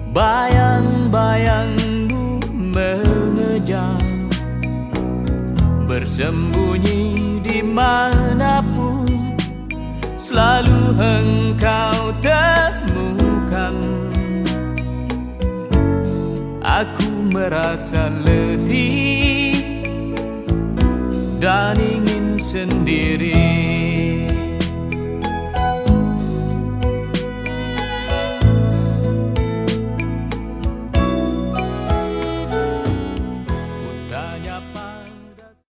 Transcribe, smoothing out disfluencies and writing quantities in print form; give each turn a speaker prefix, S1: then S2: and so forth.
S1: Bayang-bayangmu mengejar, bersembunyi dimanapun, selalu engkau temukan. Aku merasa letih dan ingin sendiri.